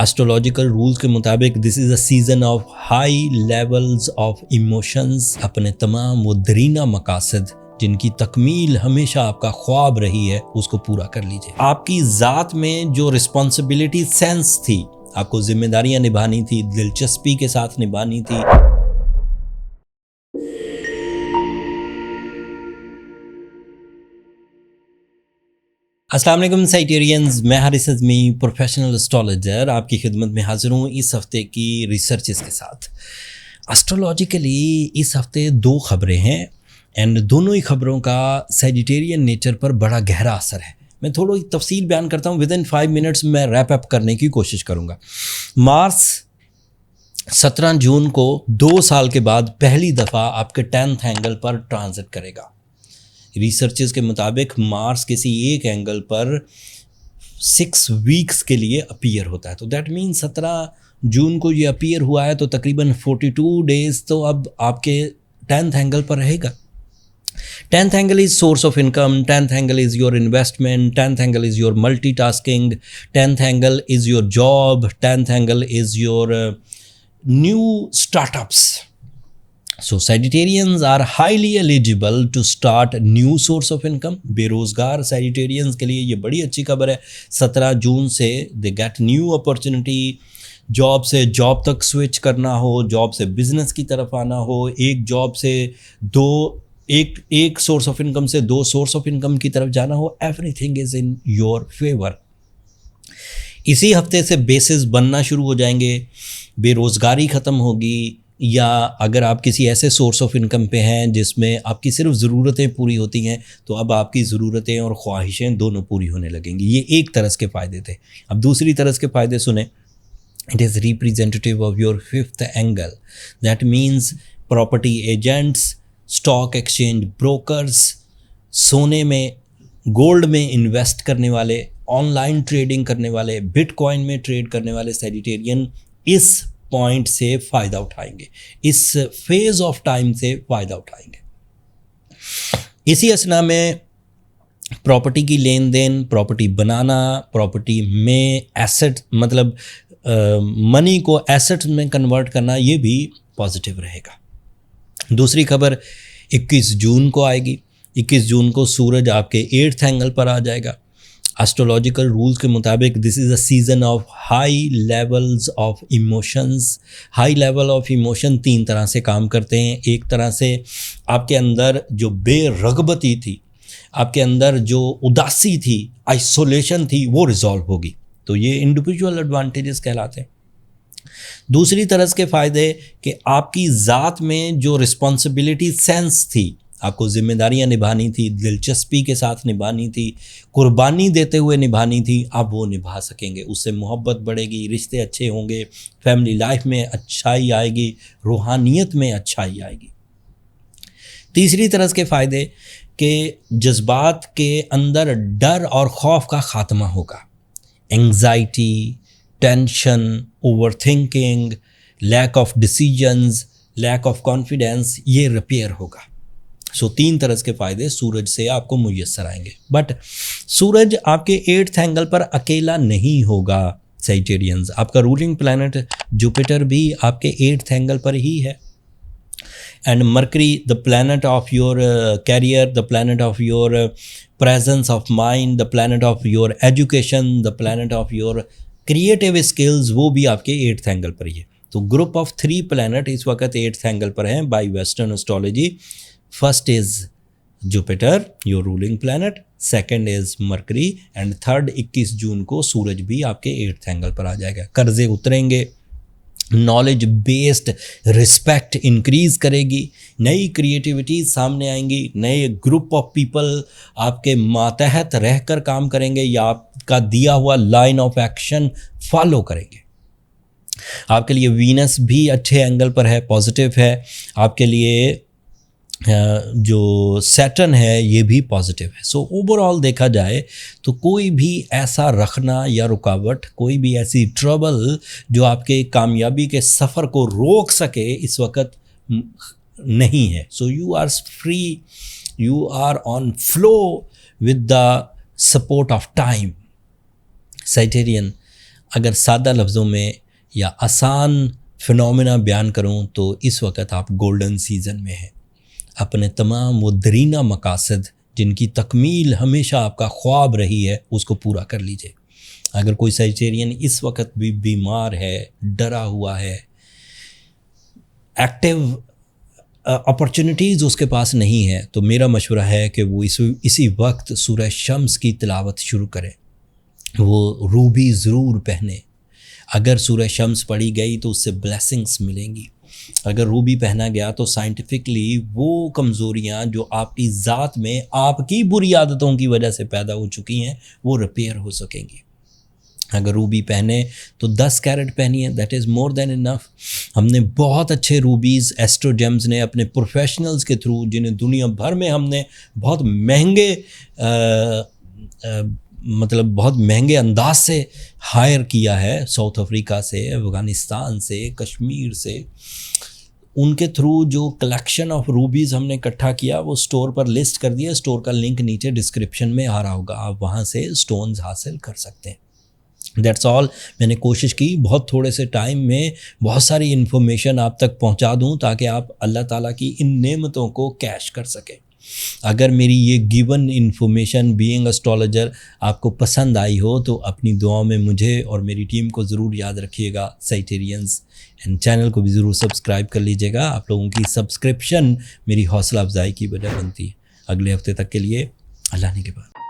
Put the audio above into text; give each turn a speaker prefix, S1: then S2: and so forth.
S1: Astrological rules के मुताबिक this is a season off high levels of emotions. अपने तमाम वो दरीना मकासद जिनकी तकमील हमेशा आपका ख्वाब रही है उसको पूरा कर लीजिए। आपकी ज़ात में जो रिस्पॉन्सिबिलिटी सेंस थी, आपको जिम्मेदारियां निभानी थी, दिलचस्पी के साथ निभानी थी। अस्सलाम वालेकुम साइटेरियंस, मैं हारिस अज़मी प्रोफेशनल एस्ट्रोलॉजर आपकी खिदमत में हाजिर हूँ इस हफ्ते की रिसर्चेस के साथ। एस्ट्रोलॉजिकली इस हफ्ते दो खबरें हैं एंड दोनों ही खबरों का सैजिटेरियन नेचर पर बड़ा गहरा असर है। मैं थोड़ी तफसील बयान करता हूँ, विद इन 5 मिनट्स मैं रैप अप करने की कोशिश करूँगा। मार्स 17 जून को 2 साल के बाद पहली दफ़ा आपके 10th एंगल पर ट्रांजिट करेगा। रिसर्चेस के मुताबिक मार्स किसी एक एंगल पर 6 वीक्स के लिए अपीयर होता है, तो दैट मीन्स 17 जून को ये अपीयर हुआ है तो तकरीबन 42 डेज तो अब आपके 10th एंगल पर रहेगा। 10th angle is source of income, 10th angle is your investment, 10th angle is your multitasking, 10th angle is your job, 10th angle is your new startups. So Sagittarians are highly eligible to start new source of income। बेरोज़गार Sagittarians के लिए ये बड़ी अच्छी खबर है। 17 जून से they get new opportunity। Job से जॉब तक स्विच करना हो, जॉब से बिजनेस की तरफ आना हो, एक जॉब से एक सोर्स ऑफ इनकम से 2 सोर्स ऑफ इनकम की तरफ जाना हो, everything is in your favour. इसी हफ्ते से बेसिस बनना शुरू हो जाएंगे, बेरोज़गारी ख़त्म होगी, या अगर आप किसी ऐसे सोर्स ऑफ इनकम पे हैं जिसमें आपकी सिर्फ ज़रूरतें पूरी होती हैं तो अब आपकी ज़रूरतें और ख्वाहिशें दोनों पूरी होने लगेंगी। ये एक तरह के फ़ायदे थे। अब दूसरी तरह के फ़ायदे सुने। It is representative of your 5th angle. That means property agents, stock exchange brokers, सोने में गोल्ड में इन्वेस्ट करने वाले, ऑनलाइन ट्रेडिंग करने वाले, बिटकॉइन में ट्रेड करने वाले सैजिटेरियन इस पॉइंट से फ़ायदा उठाएंगे, इस फेज़ ऑफ टाइम से फ़ायदा उठाएंगे। इसी असना में प्रॉपर्टी की लेन देन, प्रॉपर्टी बनाना, प्रॉपर्टी में एसेट मतलब मनी को एसेट में कन्वर्ट करना, ये भी पॉजिटिव रहेगा। दूसरी खबर 21 जून को आएगी। 21 जून को सूरज आपके 8th एंगल पर आ जाएगा। एस्ट्रोलॉजिकल रूल्स के मुताबिक this is a season off high levels of emotions. High level of emotion 3 तरह से काम करते हैं। एक तरह से आपके अंदर जो बेरगबती थी, आपके अंदर जो उदासी थी, आइसोलेशन थी, वो रिजॉल्व होगी, तो ये इंडिविजुअल एडवांटेजेस कहलाते हैं। दूसरी तरह के फ़ायदे कि आपकी ज़ात में जो रिस्पॉन्सिबिलिटी सेंस थी, आपको जिम्मेदारियां निभानी थी, दिलचस्पी के साथ निभानी थी, कुर्बानी देते हुए निभानी थी, आप वो निभा सकेंगे। उससे मोहब्बत बढ़ेगी, रिश्ते अच्छे होंगे, फैमिली लाइफ में अच्छाई आएगी, रूहानियत में अच्छाई आएगी। तीसरी तरह के फ़ायदे कि जज्बात के अंदर डर और खौफ का ख़ात्मा होगा। Anxiety, tension, over thinking, lack of decisions, lack of confidence, ये रिपेयर होगा। सो 3 तरह के फ़ायदे सूरज से आपको मुयस्सर आएंगे। बट सूरज आपके 8th एंगल पर अकेला नहीं होगा सैजिटेरियंस। आपका रूलिंग प्लैनेट जुपिटर भी आपके 8th एंगल पर ही है। And Mercury, the planet of your career, the planet of your presence of mind, the planet of your education, the planet of your creative skills, वो भी आपके 8th angle पर ही है। तो ग्रुप ऑफ 3 प्लैनेट इस वक्त 8th एंगल पर हैं by western astrology. First is Jupiter, your ruling planet, second is Mercury, and third 21 जून को सूरज भी आपके 8th एंगल पर आ जाएगा। कर्जे उतरेंगे, नॉलेज बेस्ड रिस्पेक्ट इंक्रीज करेगी, नई क्रिएटिविटी सामने आएंगी, नए ग्रुप ऑफ पीपल आपके मातहत रहकर काम करेंगे या आपका दिया हुआ लाइन ऑफ एक्शन फॉलो करेंगे। आपके लिए वीनस भी अच्छे एंगल पर है, पॉजिटिव है। आपके लिए जो सैटर्न है ये भी पॉजिटिव है। सो ओवरऑल देखा जाए तो कोई भी ऐसा रखना या रुकावट, कोई भी ऐसी ट्रबल जो आपके कामयाबी के सफ़र को रोक सके इस वक्त नहीं है। So you are free, you are on flow with the support of time. Sagittarian, अगर सादा लफ्ज़ों में या आसान फिनोमेना बयान करूं तो इस वक्त आप गोल्डन सीज़न में हैं। अपने तमाम वो दरीना मकासद जिनकी तकमील हमेशा आपका ख्वाब रही है उसको पूरा कर लीजिए। अगर कोई सजिटेरियन इस वक्त भी बीमार है, डरा हुआ है, एक्टिव अपॉर्चुनिटीज़ उसके पास नहीं है, तो मेरा मशवरा है कि वो इसी वक्त सूरह शम्स की तिलावत शुरू करें। वो रूबी ज़रूर पहने। अगर सूरह शम्स पढ़ी गई तो उससे ब्लेसिंग्स मिलेंगी। अगर रूबी पहना गया तो साइंटिफिकली वो कमज़ोरियाँ जो आपकी ज़ात में आपकी बुरी आदतों की वजह से पैदा हो चुकी हैं वो रिपेयर हो सकेंगी। अगर रूबी पहने तो 10 कैरेट पहनिए, that is more than enough. हमने बहुत अच्छे रूबीज़ एस्ट्रोजेम्स ने अपने प्रोफेशनल्स के थ्रू, जिन्हें दुनिया भर में हमने बहुत महंगे मतलब बहुत महंगे अंदाज से हायर किया है, साउथ अफ्रीका से, अफ़गानिस्तान से, कश्मीर से, उनके थ्रू जो कलेक्शन ऑफ रूबीज़ हमने इकट्ठा किया वो स्टोर पर लिस्ट कर दिया। स्टोर का लिंक नीचे डिस्क्रिप्शन में आ रहा होगा, आप वहाँ से स्टोन्स हासिल कर सकते हैं। That's all. मैंने कोशिश की बहुत थोड़े से टाइम में बहुत सारी इन्फॉर्मेशन आप तक पहुंचा दूं ताकि आप अल्लाह ताला की इन नेमतों को कैश कर सकें। अगर मेरी ये गिवन इन्फॉर्मेशन बीइंग एस्ट्रोलॉजर आपको पसंद आई हो तो अपनी दुआओं में मुझे और मेरी टीम को ज़रूर याद रखिएगा, सजिटेरियंस, एंड चैनल को भी ज़रूर सब्सक्राइब कर लीजिएगा। आप लोगों की सब्सक्रिप्शन मेरी हौसला अफजाई की वजह बनती है। अगले हफ्ते तक के लिए अल्लाह ने के बाद।